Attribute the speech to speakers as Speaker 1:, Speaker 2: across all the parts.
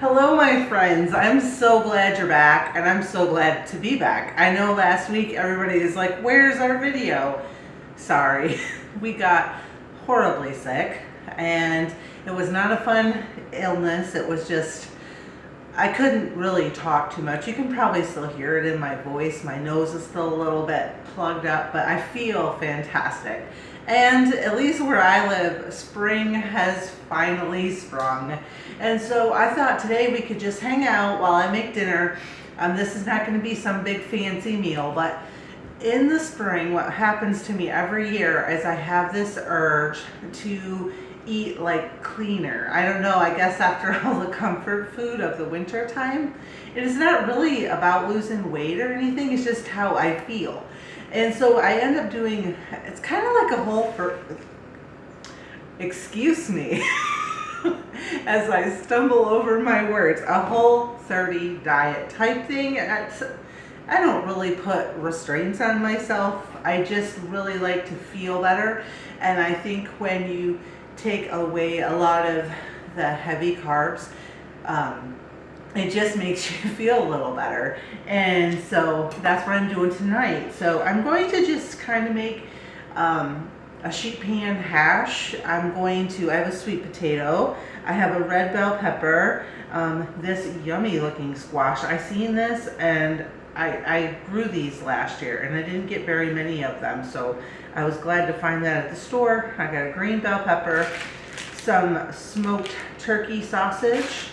Speaker 1: Hello, my friends. I'm so glad you're back, and I'm so glad to be back. I know last week everybody is like, where's our video? Sorry, we got horribly sick, and it was not a fun illness. It was just, I couldn't really talk too much. You can probably still hear it in my voice. My nose is still a little bit plugged up, but I feel fantastic. And at least where I live, spring has finally sprung. And so I thought today we could just hang out while I make dinner. This is not going to be some big fancy meal, but in the spring, what happens to me every year is I have this urge to eat like cleaner. I don't know, I guess after all the comfort food of the winter time, it is not really about losing weight or anything, it's just how I feel. And so I end up doing, it's kind of like a whole, excuse me, as I stumble over my words, a Whole30 diet type thing. I don't really put restraints on myself. I just really like to feel better. And I think when you take away a lot of the heavy carbs, it just makes you feel a little better. And so that's what I'm doing tonight. So I'm going to just kind of make a sheet pan hash. I have a sweet potato. I have a red bell pepper, this yummy looking squash. I seen this and I grew these last year and I didn't get very many of them. So I was glad to find that at the store. I got a green bell pepper, some smoked turkey sausage,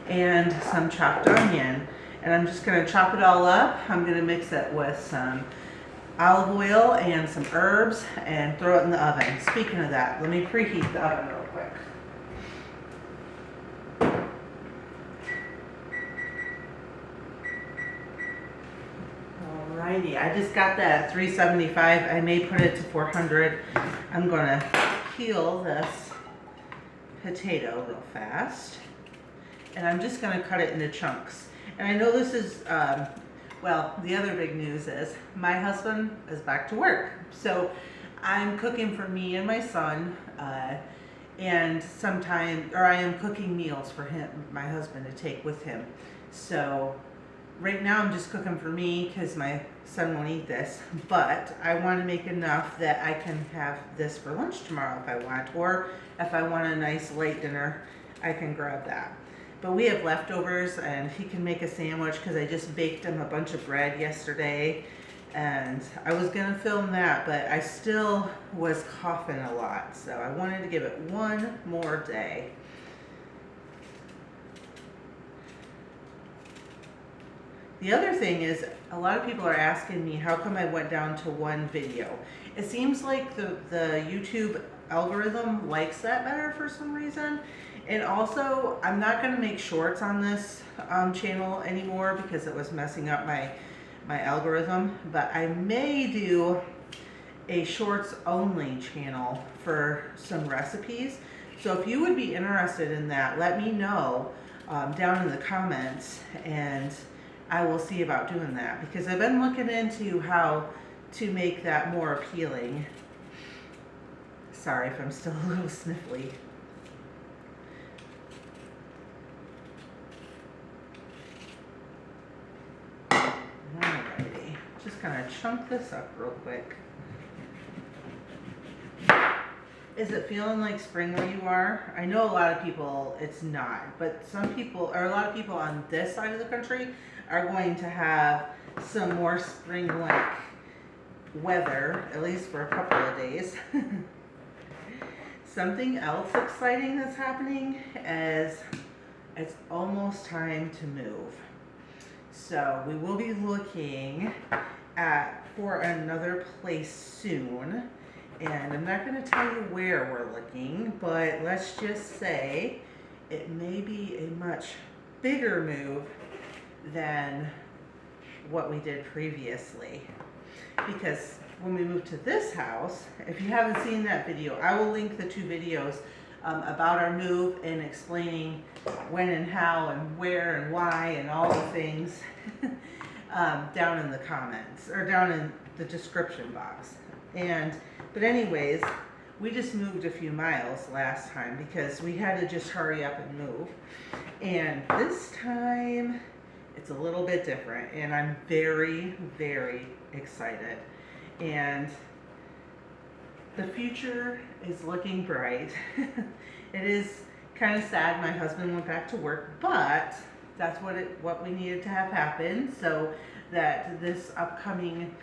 Speaker 1: and some chopped onion. And I'm just going to chop it all up. I'm going to mix it with some olive oil and some herbs and throw it in the oven. Speaking of that, let me preheat the oven real quick. Alrighty, I just got that at 375. I may put it to 400. I'm going to peel this potato real fast. And I'm just going to cut it into chunks. And I know this is, well, the other big news is my husband is back to work. So I'm cooking for me and my son, and I am cooking meals for him, my husband, to take with him. So right now I'm just cooking for me because my son won't eat this, but I want to make enough that I can have this for lunch tomorrow if I want, or if I want a nice late dinner, I can grab that. But we have leftovers and he can make a sandwich because I just baked him a bunch of bread yesterday. And I was going to film that, but I still was coughing a lot. So I wanted to give it one more day. The other thing is, a lot of people are asking me how come I went down to one video. It seems like the YouTube algorithm likes that better for some reason. And also, I'm not going to make shorts on this channel anymore because it was messing up my algorithm. But I may do a shorts only channel for some recipes. So if you would be interested in that, let me know down in the comments, and I will see about doing that, because I've been looking into how to make that more appealing. Sorry if I'm still a little sniffly. Alrighty, just gonna chunk this up real quick. Is it feeling like spring where you are? I know a lot of people it's not, but some people, or a lot of people on this side of the country, are going to have some more spring-like weather, at least for a couple of days. Something else exciting that's happening is it's almost time to move. So we will be looking for another place soon. And I'm not going to tell you where we're looking, but let's just say it may be a much bigger move than what we did previously. Because when we moved to this house, if you haven't seen that video, I will link the two videos about our move and explaining when and how and where and why and all the things down in the comments, or down in the description box. But anyways, we just moved a few miles last time because we had to just hurry up and move. And this time it's a little bit different, and I'm very, very excited. And the future is looking bright. It is kind of sad my husband went back to work, but that's what we needed to have happen so that this upcoming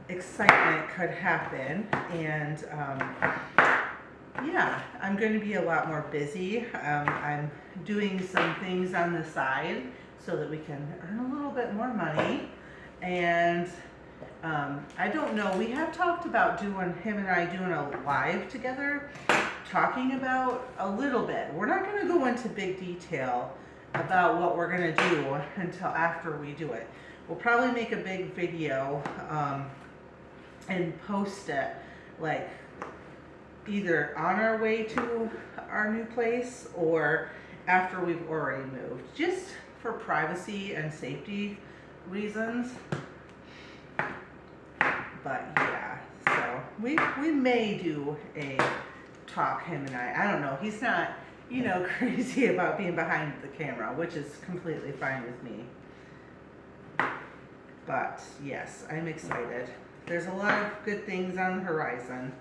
Speaker 1: excitement could happen. And yeah, I'm going to be a lot more busy. I'm doing some things on the side so that we can earn a little bit more money. And I don't know, we have talked about him and I doing a live together, talking about a little bit. We're not going to go into big detail about what we're going to do until after we do it. We'll probably make a big video and post it like either on our way to our new place or after we've already moved, just for privacy and safety reasons. But yeah, so we may do a talk, him and I don't know, he's not, you know, crazy about being behind the camera, which is completely fine with me. But yes, I'm excited. There's a lot of good things on the horizon.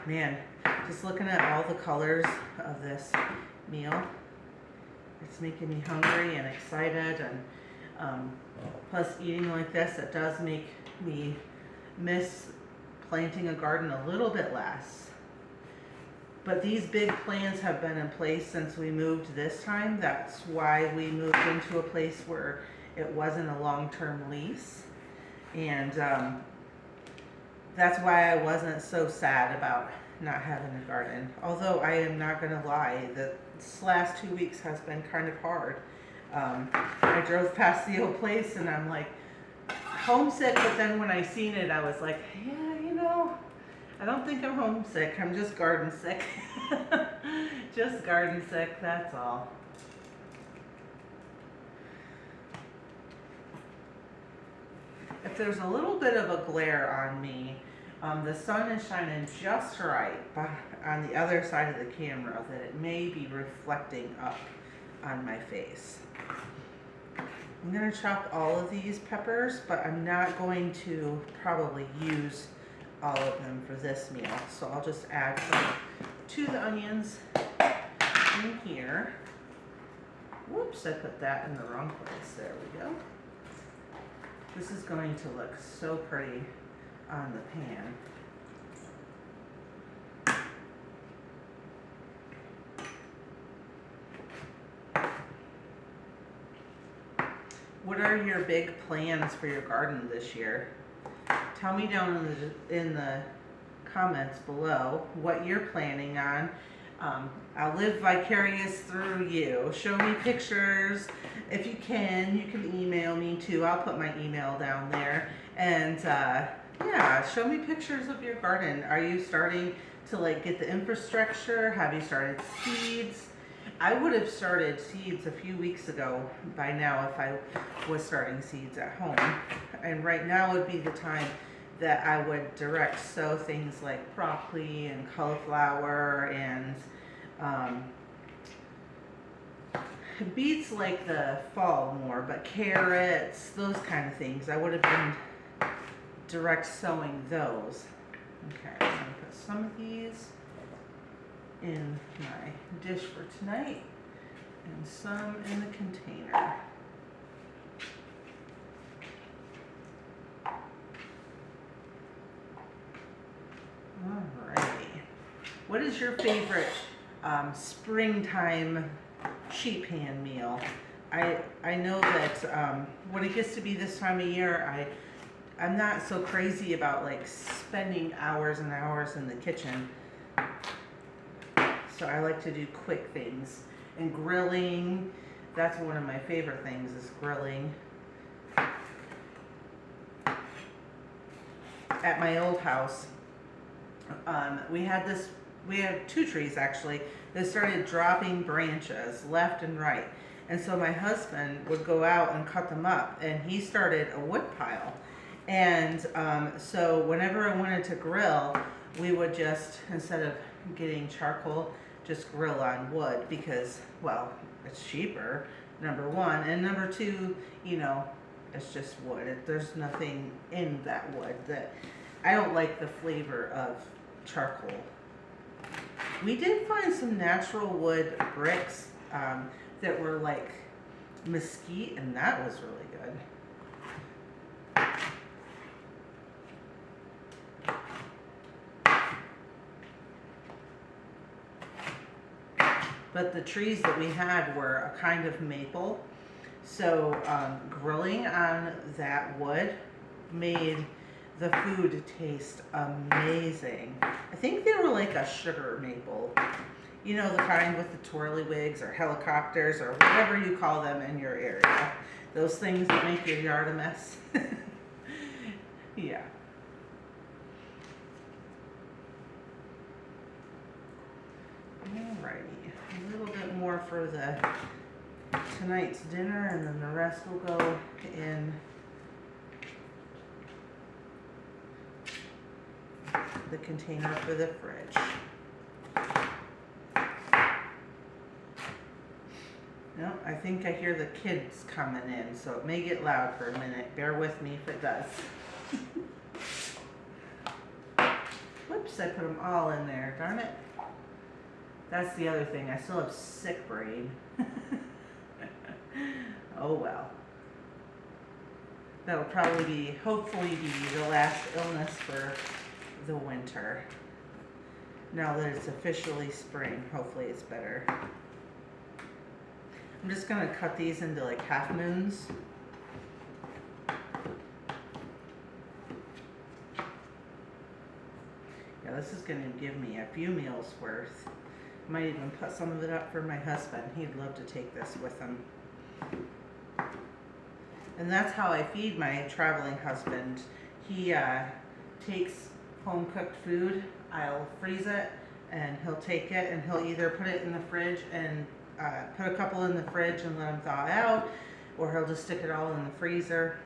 Speaker 1: Man, just looking at all the colors of this meal, it's making me hungry and excited. And plus eating like this, it does make me miss planting a garden a little bit less. But these big plans have been in place since we moved this time. That's why we moved into a place where it wasn't a long-term lease. And that's why I wasn't so sad about not having a garden. Although I am not going to lie, this last 2 weeks has been kind of hard. I drove past the old place and I'm like homesick, but then when I seen it, I was like, yeah, you know, I don't think I'm homesick. I'm just garden sick. Just garden sick, that's all. If there's a little bit of a glare on me, the sun is shining just right on the other side of the camera that it may be reflecting up on my face. I'm going to chop all of these peppers, but I'm not going to probably use all of them for this meal. So I'll just add some to the onions in here. Whoops, I put that in the wrong place. There we go. This is going to look so pretty on the pan. What are your big plans for your garden this year? Tell me down in the comments below what you're planning on. I'll live vicarious through you. Show me pictures. If you can email me too. I'll put my email down there. And yeah, show me pictures of your garden. Are you starting to like get the infrastructure? Have you started seeds? I would have started seeds a few weeks ago by now if I was starting seeds at home. And right now would be the time that I would direct sow things like broccoli and cauliflower and beets like the fall more, but carrots, those kind of things. I would have been direct sowing those. Okay, I'm gonna put some of these in my dish for tonight and some in the container. Alrighty. What is your favorite springtime sheet pan meal? I know that when it gets to be this time of year, I'm not so crazy about like spending hours and hours in the kitchen. So I like to do quick things. And grilling, that's one of my favorite things, is grilling. At my old house, we had 2 trees actually that started dropping branches left and right. And so my husband would go out and cut them up, and he started a wood pile. And so whenever I wanted to grill, we would just, instead of getting charcoal, just grill on wood because, well, it's cheaper, number one. And number two, you know, it's just wood. There's nothing in that wood that, I don't like the flavor of charcoal. We did find some natural wood bricks that were like mesquite, and that was really good. But the trees that we had were a kind of maple. So grilling on that wood made the food taste amazing. I think they were like a sugar maple. You know, the kind with the twirly wigs or helicopters or whatever you call them in your area. Those things that make your yard a mess. Yeah. Alrighty, a little bit more for tonight's dinner, and then the rest will go in the container for the fridge. No, I think I hear the kids coming in, so it may get loud for a minute. Bear with me if it does. Whoops, I put them all in there, darn it. That's the other thing, I still have sick brain. Oh well. That'll probably be, hopefully be the last illness for the winter. Now that it's officially spring, hopefully it's better. I'm just gonna cut these into like half moons. Yeah, this is gonna give me a few meals worth. Might even put some of it up for my husband. He'd love to take this with him. And that's how I feed my traveling husband. He takes home cooked food, I'll freeze it, and he'll take it and he'll either put it in the fridge and put a couple in the fridge and let them thaw out, or he'll just stick it all in the freezer.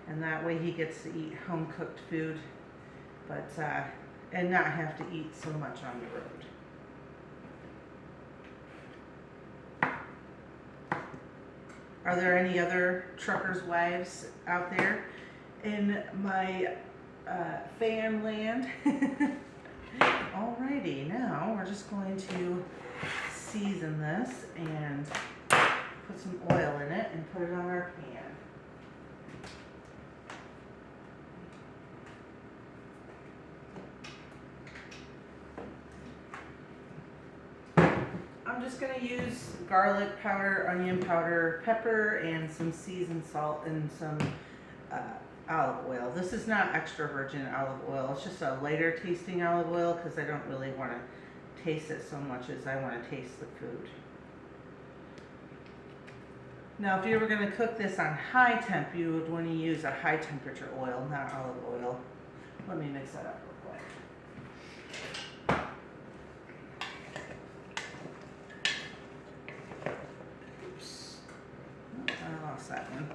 Speaker 1: And that way he gets to eat home cooked food, but and not have to eat so much on the road. Are there any other truckers' wives out there in my fan land? Alrighty, now we're just going to season this and put some oil in it and put it on our pan. I'm just going to use garlic powder, onion powder, pepper, and some seasoned salt and some olive oil. This is not extra virgin olive oil. It's just a lighter tasting olive oil because I don't really want to taste it so much as I want to taste the food. Now, if you were going to cook this on high temp, you would want to use a high temperature oil, not olive oil. Let me mix that up real quick. I lost that one.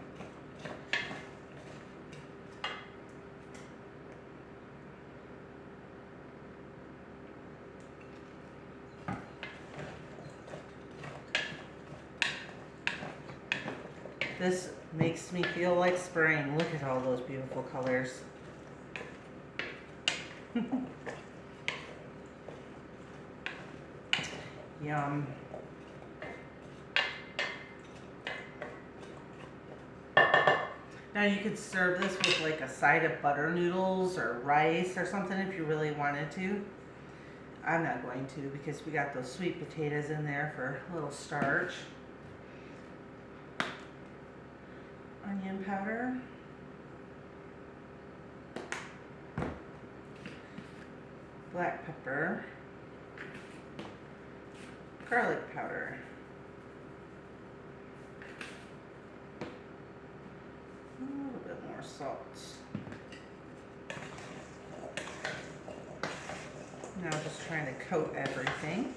Speaker 1: This makes me feel like spring. Look at all those beautiful colors. Yum. Now you could serve this with like a side of butter noodles or rice or something if you really wanted to. I'm not going to because we got those sweet potatoes in there for a little starch. Onion powder. Black pepper. Garlic powder. A little bit more salt. Now just trying to coat everything.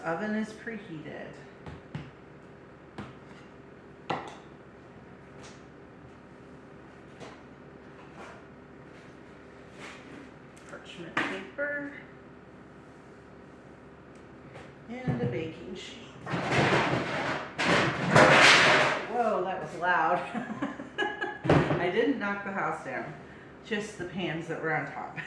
Speaker 1: oven is preheated. Parchment paper. And a baking sheet. Whoa, that was loud. I didn't knock the house down, just the pans that were on top.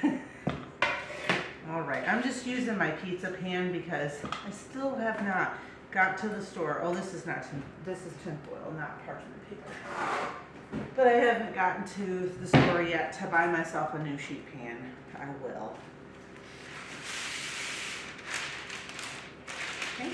Speaker 1: All right, I'm just using my pizza pan because I still have not got to the store. Oh, this is tinfoil, not parchment paper. But I haven't gotten to the store yet to buy myself a new sheet pan. I will. Okay.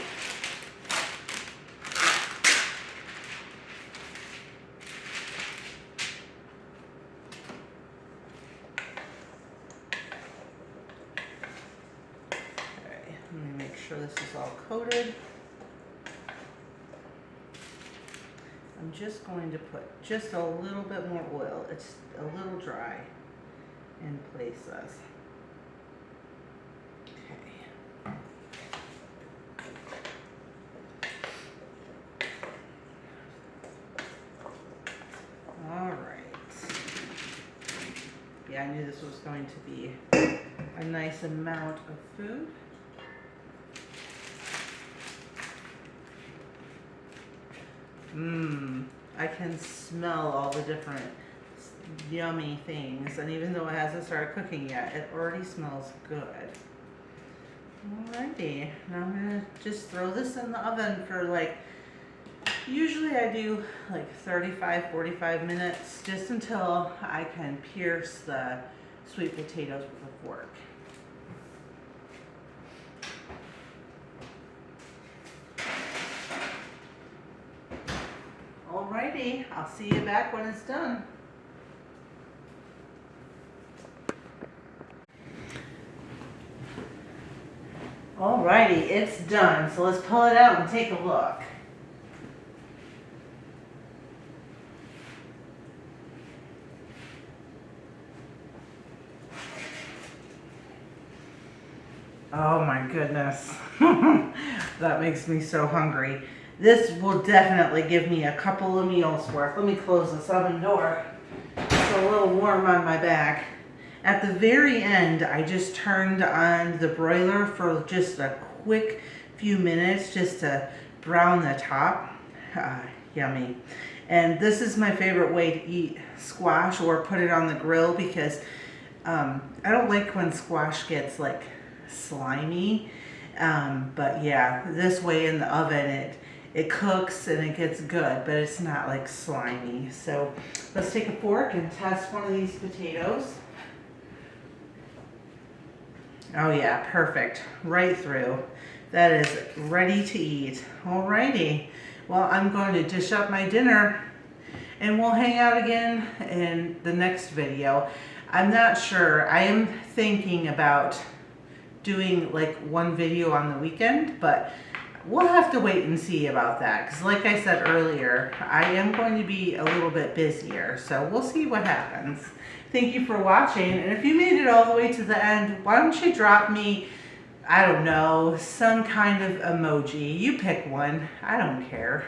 Speaker 1: Let me make sure this is all coated. I'm just going to put just a little bit more oil. It's a little dry in places. Okay. All right. Yeah, I knew this was going to be a nice amount of food. I can smell all the different yummy things, and even though it hasn't started cooking yet, it already smells good. Alrighty, now I'm gonna just throw this in the oven for usually I do 35-45 minutes, just until I can pierce the sweet potatoes with a fork. Alrighty, I'll see you back when it's done. Alrighty, it's done. So let's pull it out and take a look. Oh my goodness. That makes me so hungry. This will definitely give me a couple of meals worth. Let me close this oven door. It's a little warm on my back. At the very end, I just turned on the broiler for just a quick few minutes just to brown the top. Yummy. And this is my favorite way to eat squash, or put it on the grill, because I don't like when squash gets slimy. But yeah, this way in the oven, it cooks and it gets good, but it's not slimy. So let's take a fork and test one of these potatoes. Oh yeah, perfect. Right through. That is ready to eat. Alrighty. Well, I'm going to dish up my dinner and we'll hang out again in the next video. I'm not sure. I am thinking about doing one video on the weekend, but we'll have to wait and see about that, because like I said earlier, I am going to be a little bit busier, so we'll see what happens. Thank you for watching, and if you made it all the way to the end, why don't you drop me, I don't know, some kind of emoji. You pick one. I don't care.